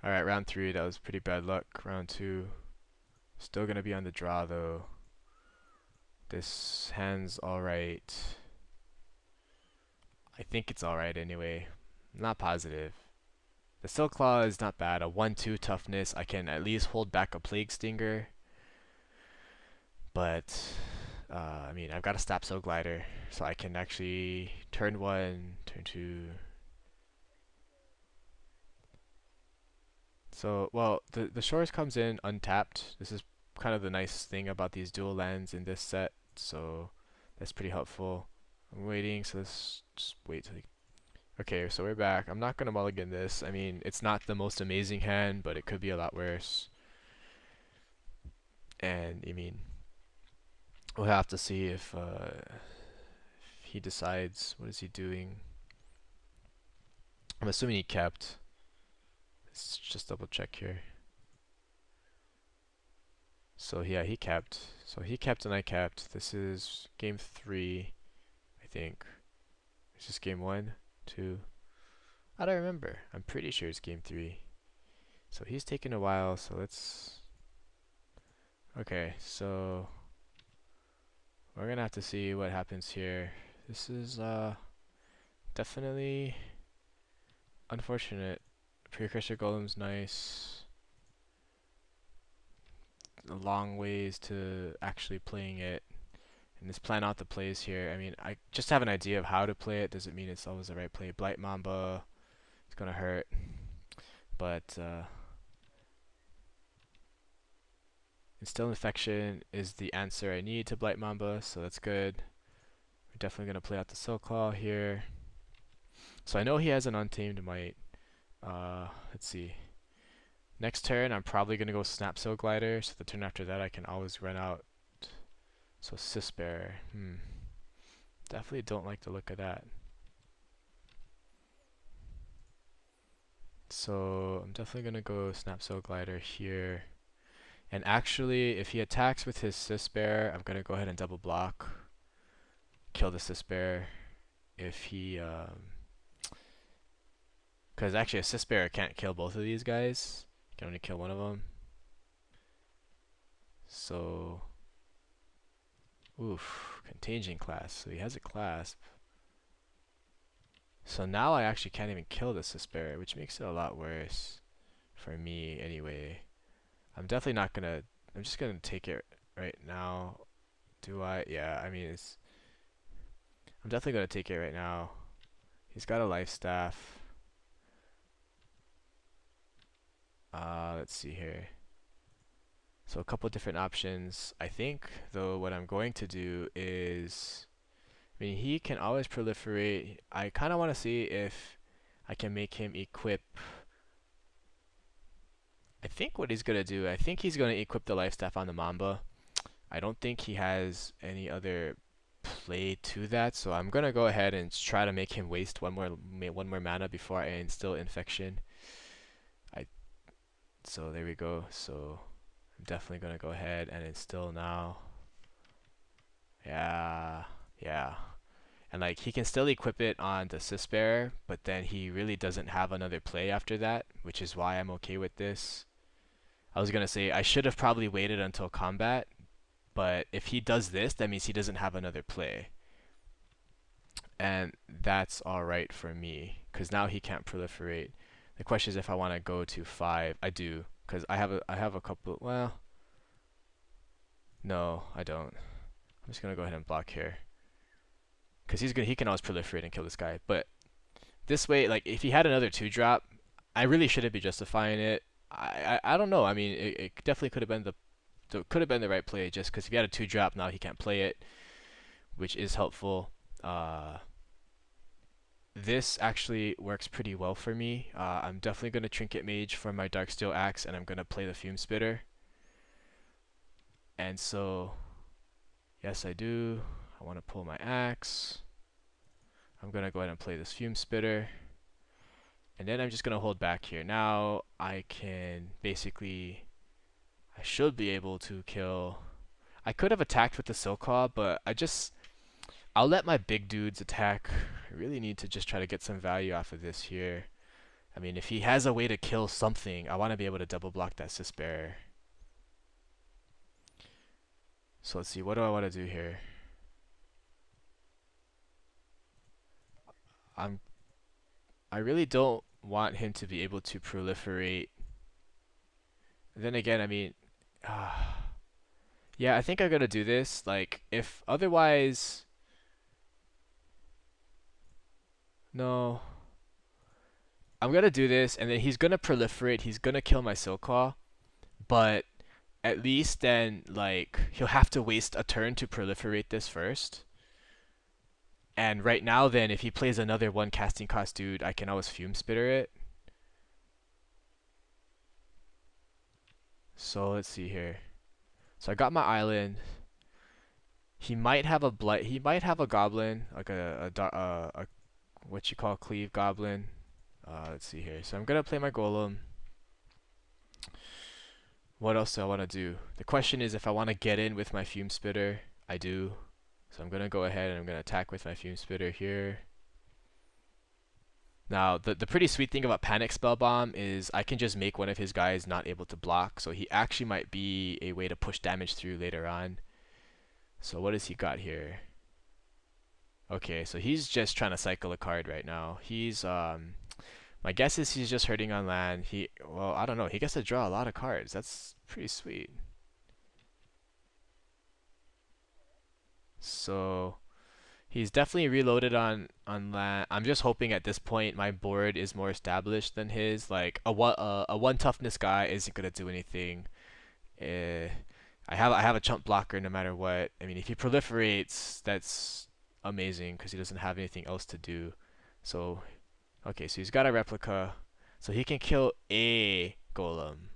Alright, round 3, that was pretty bad luck. Round 2, still gonna be on the draw though. This hand's alright. I think it's alright anyway. I'm not positive. The Silk Claw is not bad. A 1-2 toughness. I can at least hold back a Plague Stinger. But, I mean, I've got a Snap Soul Glider. So I can actually turn 1, turn 2. So, well, the Shores comes in untapped. This is kind of the nice thing about these dual lands in this set. So, that's pretty helpful. I'm waiting, so let's just wait till he. Okay, so we're back. I'm not gonna mulligan this. I mean, it's not the most amazing hand, but it could be a lot worse. And I mean, we'll have to see if he decides. What is he doing? I'm assuming he kept. Let's just double check here. So yeah, he kept. So he kept and I kept. This is game 3, I think. Is this game 1, 2? I don't remember. I'm pretty sure it's game 3. So he's taking a while. So let's. Okay, so we're gonna have to see what happens here. This is definitely unfortunate. Precursor Golem's nice. A long ways to actually playing it. And just plan out the plays here. I mean, I just have an idea of how to play it. Doesn't mean it's always the right play. Blight Mamba, it's gonna hurt. But Instill Infection is the answer I need to Blight Mamba, so that's good. We're definitely gonna play out the Silk Claw here. So I know he has an Untamed Might. Let's see. Next turn, I'm probably gonna go Snap Soul Glider. So the turn after that, I can always run out. So Sisbear. Definitely don't like the look of that. So I'm definitely gonna go Snap Soul Glider here. And actually, if he attacks with his Sisbear, I'm gonna go ahead and double block. Kill the Sisbear. If he, because actually a Sisbear can't kill both of these guys. You can only kill one of them. So, oof, Contagion Clasp. So he has a Clasp. So now I actually can't even kill the Sisbear, which makes it a lot worse for me anyway. I'm definitely not gonna. I'm just gonna take it right now. Do I? Yeah. I mean, I'm definitely gonna take it right now. He's got a life staff. Let's see here. So a couple different options. I think though what I'm going to do is, I mean, he can always proliferate. I kind of want to see if I can make him equip. I think what he's gonna do, I think he's gonna equip the life staff on the Mamba. I don't think he has any other play to that, so I'm gonna go ahead and try to make him waste one more mana before I instill infection. So there we go. So I'm definitely gonna go ahead and instill now. Yeah, yeah. And like he can still equip it on the Sisbear, but then he really doesn't have another play after that, which is why I'm okay with this. I was gonna say I should have probably waited until combat, but if he does this, that means he doesn't have another play. And that's alright for me, because now he can't proliferate. The question is if I want to go to 5. I do, because I have a couple. Well, no, I don't. I'm just gonna go ahead and block here, because he can always proliferate and kill this guy. But this way, like if he had another 2-drop, I really shouldn't be justifying it. I don't know. I mean, it definitely could have been the right play, just because if he had a 2-drop, now he can't play it, which is helpful. This actually works pretty well for me. I'm definitely going to Trinket Mage for my Darksteel Axe, and I'm going to play the Fume Spitter. And so, yes I do. I want to pull my Axe. I'm going to go ahead and play this Fume Spitter. And then I'm just going to hold back here. Now I can basically, I should be able to kill. I could have attacked with the Silk Claw, but I'll let my big dudes attack. I really need to just try to get some value off of this here. I mean, if he has a way to kill something, I want to be able to double block that Sis Bearer. So let's see, what do I want to do here? I'm I really don't want him to be able to proliferate. Then again, I mean, uh, yeah, I think I'm gonna do this. Like, if otherwise, no, I'm gonna do this, and then he's gonna proliferate. He's gonna kill my Silklaw, but at least then, like, he'll have to waste a turn to proliferate this first. And right now, then, if he plays another one casting cost dude, I can always Fume Spitter it. So let's see here. So I got my island. He might have a blight. He might have a goblin, like a what you call cleave goblin. Let's see here. So I'm gonna play my golem. What else do I want to do? The question is if I want to get in with my Fume Spitter. I do. So I'm gonna go ahead and I'm gonna attack with my Fume Spitter here. Now, the pretty sweet thing about Panic Spell Bomb is I can just make one of his guys not able to block, so he actually might be a way to push damage through later on. So what has he got here? Okay, so he's just trying to cycle a card right now. He's my guess is he's just hurting on land. Well, I don't know. He gets to draw a lot of cards. That's pretty sweet. So he's definitely reloaded on land. I'm just hoping at this point my board is more established than his. Like a one toughness guy isn't gonna do anything. Uh, I have a chump blocker no matter what. I mean, if he proliferates, that's amazing because he doesn't have anything else to do. So okay, so he's got a replica, so he can kill a golem,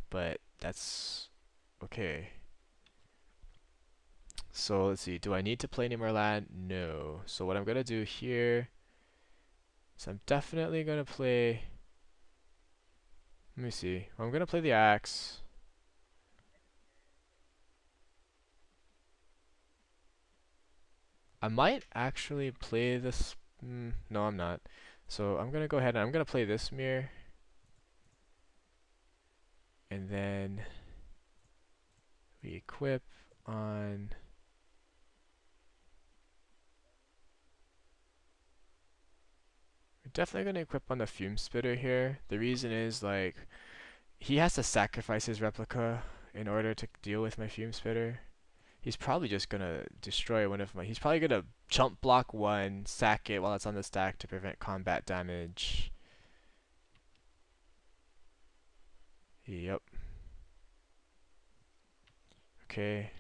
but that's okay. So let's see, do I need to play any more land? No. So what I'm gonna do here is I'm definitely gonna play. Let me see. I'm gonna play the axe. I might actually play this. No, I'm not. So I'm gonna go ahead and I'm gonna play this mirror, and then we equip on. We're definitely gonna equip on the Fume Spitter here. The reason is like he has to sacrifice his replica in order to deal with my Fume Spitter. He's probably just gonna destroy one of my. He's probably gonna chump block one, sack it while it's on the stack to prevent combat damage. Yep. Okay.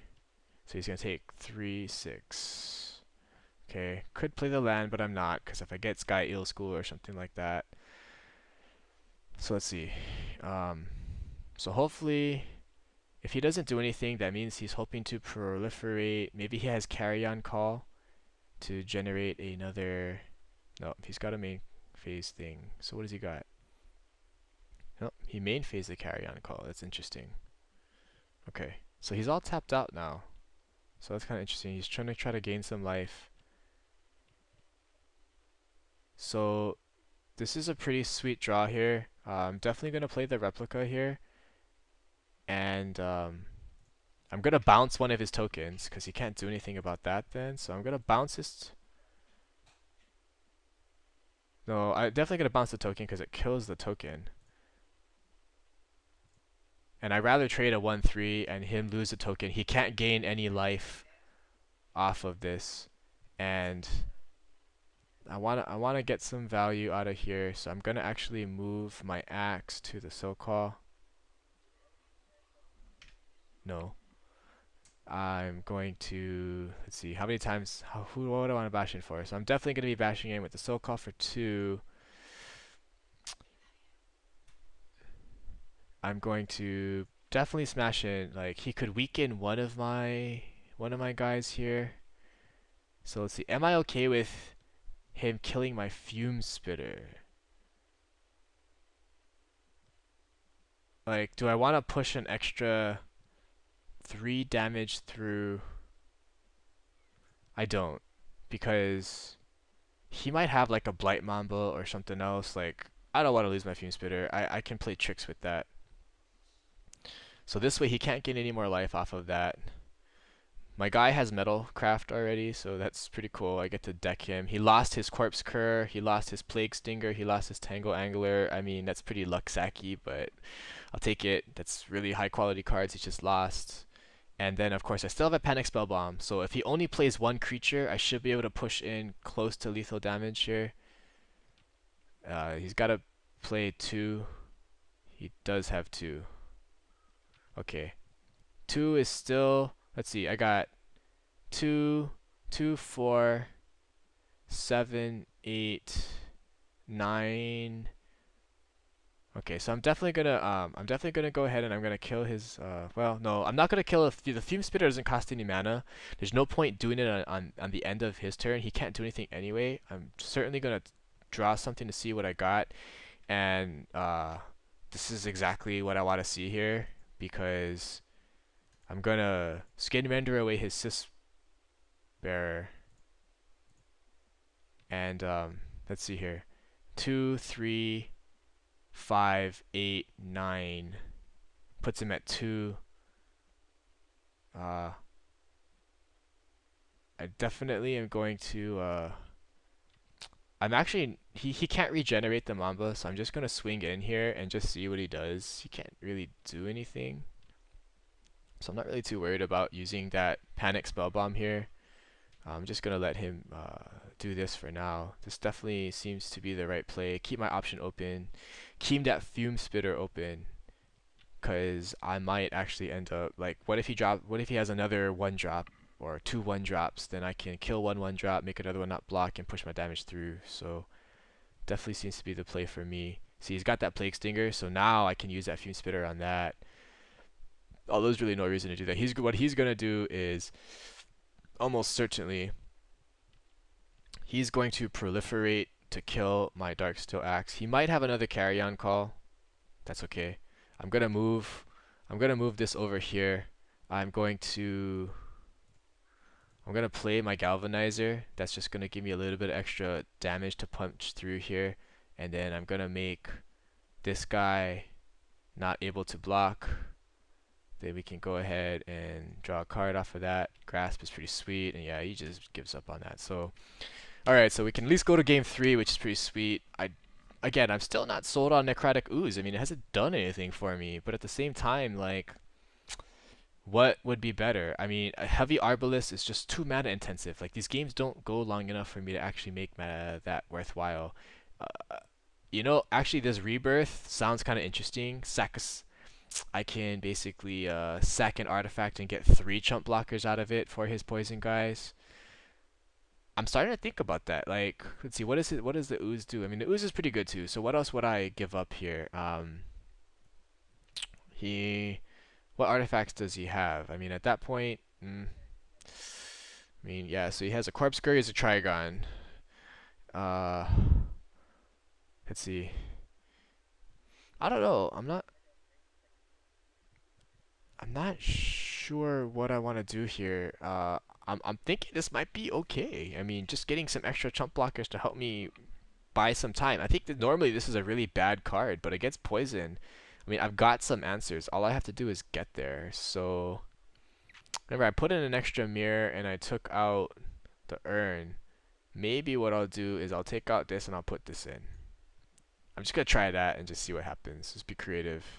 So he's gonna take 3, 6. Okay. Could play the land, but I'm not, because if I get Sky Eel School or something like that. So let's see. So hopefully, if he doesn't do anything, that means he's hoping to proliferate. Maybe he has Carrion Call to generate another. No, he's got a main phase thing. So what has he got? No, he main phased the Carrion Call. That's interesting. Okay, so he's all tapped out now. So that's kind of interesting. He's trying to gain some life. So this is a pretty sweet draw here. I'm definitely gonna play the replica here, and I'm gonna bounce one of his tokens because he can't do anything about that then. So I'm gonna bounce his. No, I'm definitely gonna bounce the token because it kills the token. And I'd rather trade a 1/3 and him lose a token. He can't gain any life off of this, and I wanna get some value out of here. So I'm gonna actually move my axe to the Silklaw. No. I'm going to, let's see, how many times, what do I want to bash in for? So I'm definitely going to be bashing in with the Silklaw for 2. I'm going to definitely smash in. Like, he could weaken one of my guys here. So let's see, am I okay with him killing my Fume Spitter? Like, do I want to push an extra 3 damage through? I don't, because he might have like a Blight Mamba or something else. Like, I don't want to lose my Fume Spitter. I can play tricks with that. So this way he can't gain any more life off of that. My guy has Metal Craft already, so that's pretty cool. I get to deck him. He lost his Corpse Cur, he lost his Plague Stinger, he lost his Tangle Angler. I mean, that's pretty luck-sacky, but I'll take it. That's really high quality cards he just lost. And then, of course, I still have a Panic Spell Bomb. So if he only plays one creature, I should be able to push in close to lethal damage here. He's got to play two. He does have two. Okay. Two is still... Let's see. I got 2, 2, 4, 7, 8, 9. Okay, so I'm definitely gonna go ahead and I'm gonna kill his well, no, I'm not gonna kill if the Fume Spitter doesn't cost any mana. There's no point doing it on the end of his turn. He can't do anything anyway. I'm certainly gonna draw something to see what I got, and this is exactly what I want to see here because I'm gonna Skin Render away his Sis Bearer, and let's see here, 2, 3, 5, 8, 9 puts him at 2. I definitely am going to I'm actually he can't regenerate the Mamba, so I'm just gonna swing in here and just see what he does. He can't really do anything. So I'm not really too worried about using that Panic Spell Bomb here. I'm just gonna let him do this for now. This definitely seems to be the right play. Keep my option open. Keep that Fume Spitter open, cause I might actually end up like, what if he has another 1-drop or 2 1-drops? Then I can kill 1-1-drop, make another one not block, and push my damage through. So definitely seems to be the play for me. See, he's got that Plague Stinger, so now I can use that Fume Spitter on that. Although there's really no reason to do that. What he's gonna do is almost certainly he's going to proliferate to kill my Darksteel Axe. He might have another Carrion Call. That's okay. I'm gonna move this over here. I'm gonna play my Galvanizer. That's just gonna give me a little bit of extra damage to punch through here, and then I'm gonna make this guy not able to block. Then we can go ahead and draw a card off of that. Grasp is pretty sweet, and yeah, he just gives up on that. So, alright, so we can at least go to game 3, which is pretty sweet. Again, I'm still not sold on Necrotic Ooze. I mean, it hasn't done anything for me, but at the same time, like, what would be better? I mean, a Heavy Arbalest is just too mana intensive. Like, these games don't go long enough for me to actually make that worthwhile. You know, actually, this Rebirth sounds kind of interesting. I can basically sack an artifact and get 3 chump blockers out of it for his poison guys. I'm starting to think about that. Like, let's see, what does the Ooze do? I mean, the Ooze is pretty good too. So what else would I give up here? What artifacts does he have? I mean, at that point, I mean, yeah. So he has a Corpse Cur, he has a Trigon. Uh, let's see. I don't know. I'm not sure what I want to do here. I'm thinking this might be okay. I mean, just getting some extra chump blockers to help me buy some time. I think that normally this is a really bad card, but against poison, I mean, I've got some answers. All I have to do is get there. So, remember, I put in an extra mirror and I took out the urn. Maybe what I'll do is I'll take out this and I'll put this in. I'm just gonna try that and just see what happens. Just be creative.